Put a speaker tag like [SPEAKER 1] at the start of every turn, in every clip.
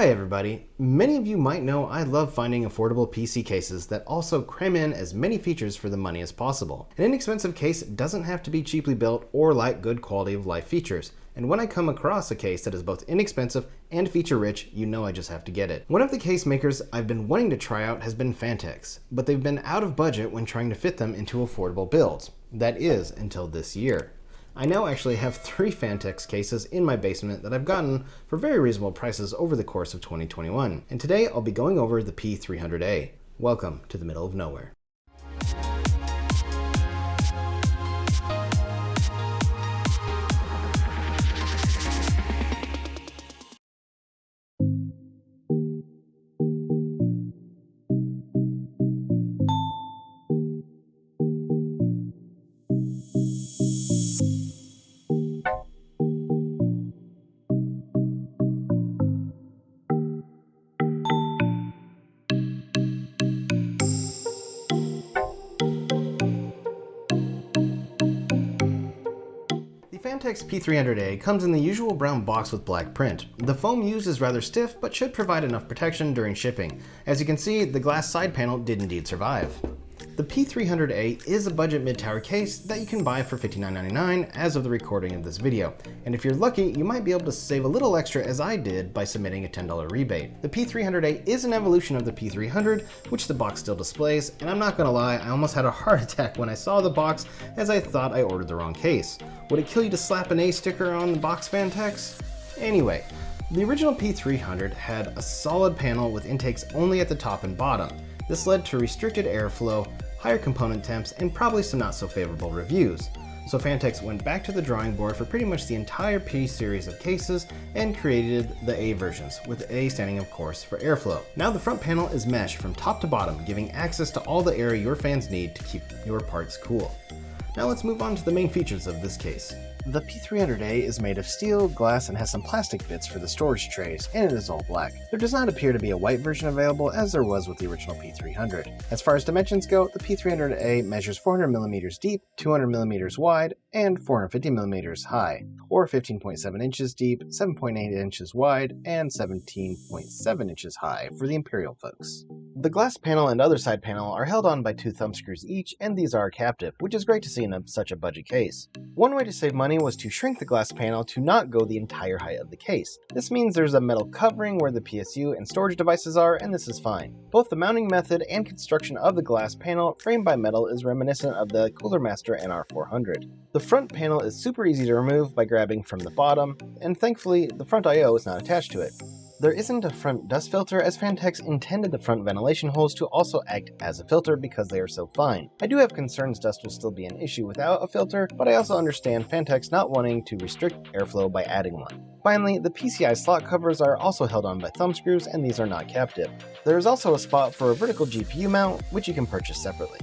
[SPEAKER 1] Hi everybody! Many of you might know I love finding affordable PC cases that also cram in as many features for the money as possible. An inexpensive case doesn't have to be cheaply built or lack good quality of life features, and when I come across a case that is both inexpensive and feature rich, you know I just have to get it. One of the case makers I've been wanting to try out has been Phanteks, but they've been out of budget when trying to fit them into affordable builds. That is, until this year. I now actually have 3 Phanteks cases in my basement that I've gotten for very reasonable prices over the course of 2021, and today I'll be going over the P300A. Welcome to the middle of nowhere. The Phanteks P300A comes in the usual brown box with black print. The foam used is rather stiff, but should provide enough protection during shipping. As you can see, the glass side panel did indeed survive. The P300A is a budget mid-tower case that you can buy for $59.99 as of the recording of this video, and if you're lucky, you might be able to save a little extra as I did by submitting a $10 rebate. The P300A is an evolution of the P300, which the box still displays, and I'm not gonna lie, I almost had a heart attack when I saw the box as I thought I ordered the wrong case. Would it kill you to slap an A sticker on the box, Phanteks? Anyway, the original P300 had a solid panel with intakes only at the top and bottom. This led to restricted airflow, higher component temps, and probably some not so favorable reviews. So Phanteks went back to the drawing board for pretty much the entire P series of cases and created the A versions, with A standing of course for airflow. Now the front panel is mesh from top to bottom, giving access to all the air your fans need to keep your parts cool. Now let's move on to the main features of this case. The P300A is made of steel, glass, and has some plastic bits for the storage trays, and it is all black. There does not appear to be a white version available as there was with the original P300. As far as dimensions go, the P300A measures 400mm deep, 200mm wide, and 450mm high, or 15.7 inches deep, 7.8 inches wide, and 17.7 inches high for the Imperial folks. The glass panel and other side panel are held on by 2 thumb screws each, and these are captive, which is great to see in such a budget case. One way to save money was to shrink the glass panel to not go the entire height of the case. This means there's a metal covering where the PSU and storage devices are, and this is fine. Both the mounting method and construction of the glass panel framed by metal is reminiscent of the Cooler Master NR400. The front panel is super easy to remove by grabbing from the bottom, and thankfully the front I/O is not attached to it. There isn't a front dust filter as Phanteks intended the front ventilation holes to also act as a filter because they are so fine. I do have concerns dust will still be an issue without a filter, but I also understand Phanteks not wanting to restrict airflow by adding one. Finally, the PCI slot covers are also held on by thumb screws, and these are not captive. There is also a spot for a vertical GPU mount, which you can purchase separately.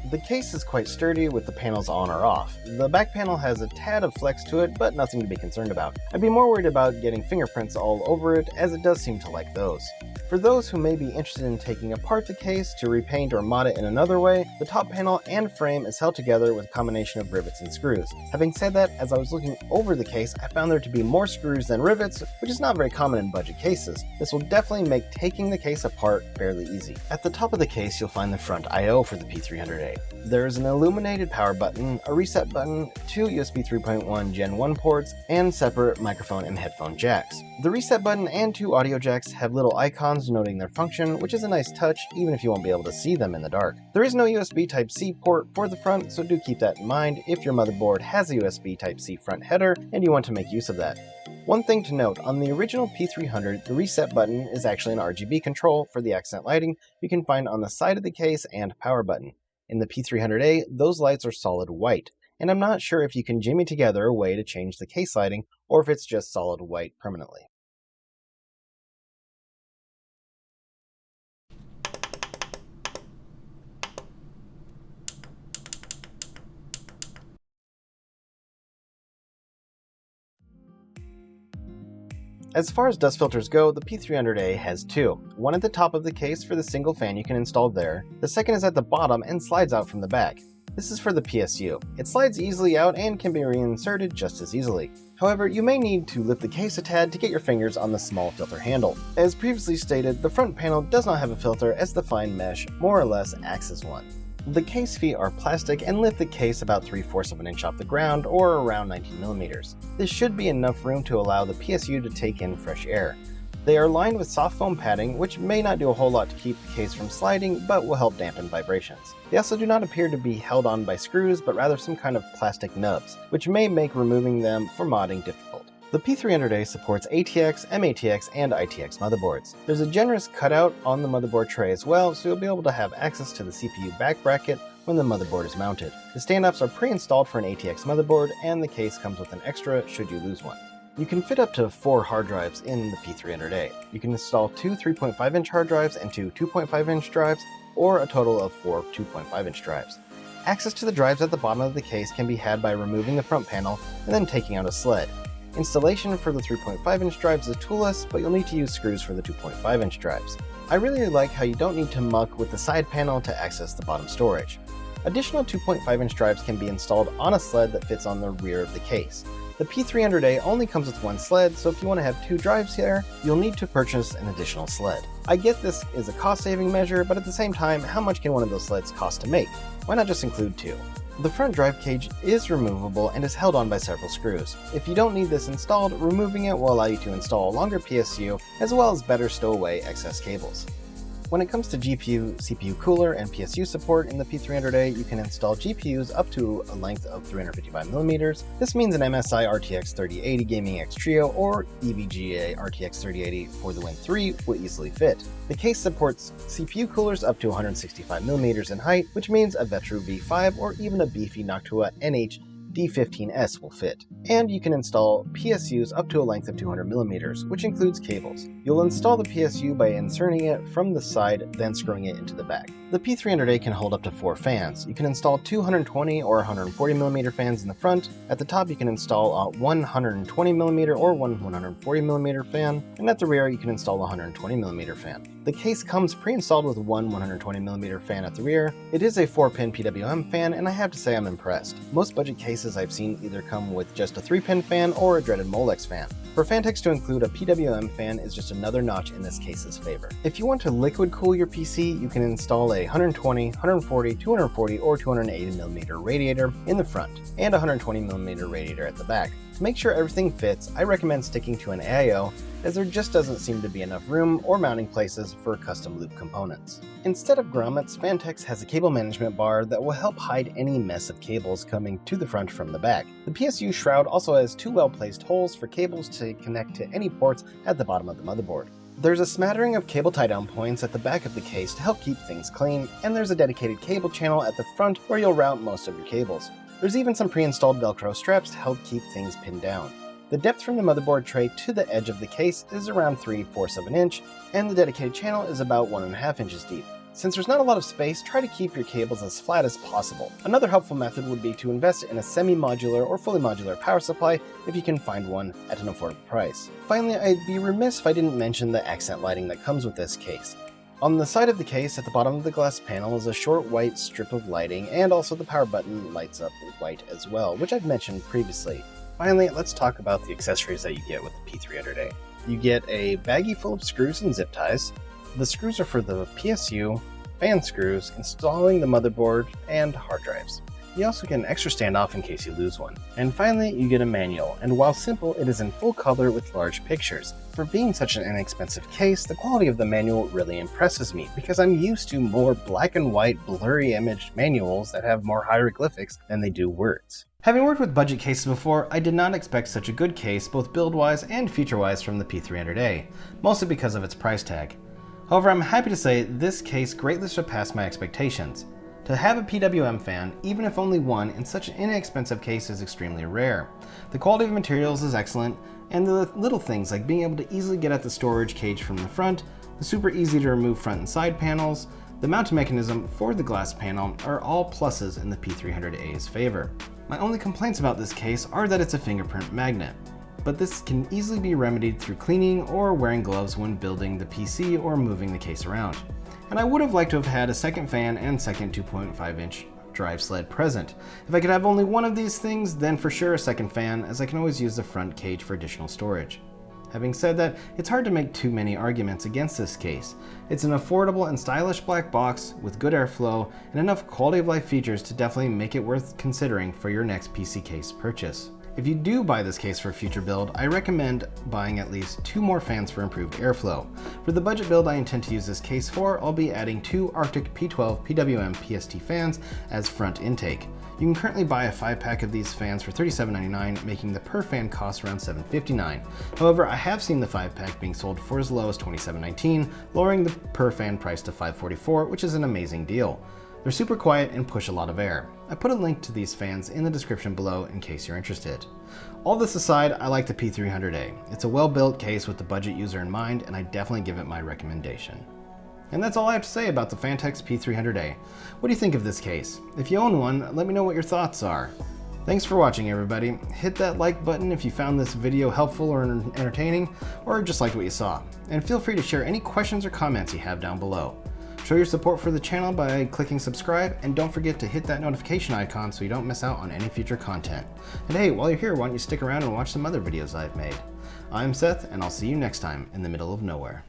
[SPEAKER 1] The case is quite sturdy with the panels on or off. The back panel has a tad of flex to it, but nothing to be concerned about. I'd be more worried about getting fingerprints all over it, as it does seem to like those. For those who may be interested in taking apart the case to repaint or mod it in another way, the top panel and frame is held together with a combination of rivets and screws. Having said that, as I was looking over the case, I found there to be more screws than rivets, which is not very common in budget cases. This will definitely make taking the case apart fairly easy. At the top of the case, you'll find the front I/O for the P300A. There is an illuminated power button, a reset button, 2 USB 3.1 Gen 1 ports, and separate microphone and headphone jacks. The reset button and 2 audio jacks have little icons denoting their function, which is a nice touch even if you won't be able to see them in the dark. There is no USB Type-C port for the front, so do keep that in mind if your motherboard has a USB Type-C front header and you want to make use of that. One thing to note, on the original P300, the reset button is actually an RGB control for the accent lighting you can find on the side of the case and power button. In the P300A, those lights are solid white, and I'm not sure if you can jimmy together a way to change the case lighting or if it's just solid white permanently. As far as dust filters go, the P300A has 2. One at the top of the case for the single fan you can install there. The second is at the bottom and slides out from the back. This is for the PSU. It slides easily out and can be reinserted just as easily. However, you may need to lift the case a tad to get your fingers on the small filter handle. As previously stated, the front panel does not have a filter as the fine mesh more or less acts as one. The case feet are plastic and lift the case about 3/4 of an inch off the ground, or around 19mm. This should be enough room to allow the PSU to take in fresh air. They are lined with soft foam padding, which may not do a whole lot to keep the case from sliding, but will help dampen vibrations. They also do not appear to be held on by screws, but rather some kind of plastic nubs, which may make removing them for modding difficult. The P300A supports ATX, MATX, and ITX motherboards. There's a generous cutout on the motherboard tray as well, so you'll be able to have access to the CPU back bracket when the motherboard is mounted. The stand-ups are pre-installed for an ATX motherboard, and the case comes with an extra should you lose one. You can fit up to 4 hard drives in the P300A. You can install 2 3.5-inch hard drives and 2 2.5-inch drives, or a total of 4 2.5-inch drives. Access to the drives at the bottom of the case can be had by removing the front panel and then taking out a sled. Installation for the 3.5-inch drives is toolless, but you'll need to use screws for the 2.5-inch drives. I really like how you don't need to muck with the side panel to access the bottom storage. Additional 2.5-inch drives can be installed on a sled that fits on the rear of the case. The P300A only comes with one sled, so if you want to have 2 drives here, you'll need to purchase an additional sled. I get this is a cost-saving measure, but at the same time, how much can one of those sleds cost to make? Why not just include 2? The front drive cage is removable and is held on by several screws. If you don't need this installed, removing it will allow you to install a longer PSU, as well as better stow away excess cables. When it comes to GPU, CPU cooler, and PSU support in the P300A, you can install GPUs up to a length of 355mm. This means an MSI RTX 3080 Gaming X Trio or EVGA RTX 3080 for the Win 3 will easily fit. The case supports CPU coolers up to 165mm in height, which means a Vetru V5 or even a beefy Noctua NH D15S will fit. And you can install PSUs up to a length of 200mm, which includes cables. You'll install the PSU by inserting it from the side, then screwing it into the back. The P300A can hold up to 4 fans. You can install 220 or 140mm fans in the front. At the top you can install a 120mm or 140mm fan, and at the rear you can install a 120mm fan. The case comes pre-installed with one 120mm fan at the rear. It is a 4-pin PWM fan, and I have to say I'm impressed. Most budget cases I've seen either come with just a 3-pin fan or a dreaded Molex fan. For Phanteks to include a PWM fan is just another notch in this case's favor. If you want to liquid cool your PC, you can install a 120, 140, 240, or 280mm radiator in the front, and a 120mm radiator at the back. To make sure everything fits, I recommend sticking to an AIO, as there just doesn't seem to be enough room or mounting places for custom loop components. Instead of grommets, Phanteks has a cable management bar that will help hide any mess of cables coming to the front from the back. The PSU shroud also has 2 well-placed holes for cables to connect to any ports at the bottom of the motherboard. There's a smattering of cable tie-down points at the back of the case to help keep things clean, and there's a dedicated cable channel at the front where you'll route most of your cables. There's even some pre-installed Velcro straps to help keep things pinned down. The depth from the motherboard tray to the edge of the case is around 3/4 of an inch, and the dedicated channel is about 1.5 inches deep. Since there's not a lot of space, try to keep your cables as flat as possible. Another helpful method would be to invest in a semi-modular or fully modular power supply if you can find one at an affordable price. Finally, I'd be remiss if I didn't mention the accent lighting that comes with this case. On the side of the case, at the bottom of the glass panel, is a short white strip of lighting, and also the power button lights up white as well, which I've mentioned previously. Finally, let's talk about the accessories that you get with the P300A. You get a baggie full of screws and zip ties. The screws are for the PSU, fan screws, installing the motherboard, and hard drives. You also get an extra standoff in case you lose one. And finally, you get a manual, and while simple, it is in full color with large pictures. For being such an inexpensive case, the quality of the manual really impresses me, because I'm used to more black and white, blurry imaged manuals that have more hieroglyphics than they do words. Having worked with budget cases before, I did not expect such a good case, both build-wise and feature-wise, from the P300A, mostly because of its price tag. However, I'm happy to say this case greatly surpassed my expectations. To have a PWM fan, even if only one, in such an inexpensive case is extremely rare. The quality of materials is excellent, and the little things like being able to easily get at the storage cage from the front, the super easy to remove front and side panels, the mounting mechanism for the glass panel are all pluses in the P300A's favor. My only complaints about this case are that it's a fingerprint magnet, but this can easily be remedied through cleaning or wearing gloves when building the PC or moving the case around. And I would have liked to have had a second fan and second 2.5-inch drive sled present. If I could have only one of these things, then for sure a second fan, as I can always use the front cage for additional storage. Having said that, it's hard to make too many arguments against this case. It's an affordable and stylish black box with good airflow and enough quality of life features to definitely make it worth considering for your next PC case purchase. If you do buy this case for a future build, I recommend buying at least 2 more fans for improved airflow. For the budget build I intend to use this case for, I'll be adding 2 Arctic P12 PWM PST fans as front intake. You can currently buy a 5-pack of these fans for $37.99, making the per fan cost around $7.59. However, I have seen the 5-pack being sold for as low as $27.19, lowering the per fan price to $5.44, which is an amazing deal. They're super quiet and push a lot of air. I put a link to these fans in the description below in case you're interested. All this aside, I like the P300A. It's a well-built case with the budget user in mind, and I definitely give it my recommendation. And that's all I have to say about the Phanteks P300A. What do you think of this case? If you own one, let me know what your thoughts are. Thanks for watching, everybody. Hit that like button if you found this video helpful or entertaining, or just liked what you saw. And feel free to share any questions or comments you have down below. Show your support for the channel by clicking subscribe, and don't forget to hit that notification icon so you don't miss out on any future content. And hey, while you're here, why don't you stick around and watch some other videos I've made. I'm Seth, and I'll see you next time in the middle of nowhere.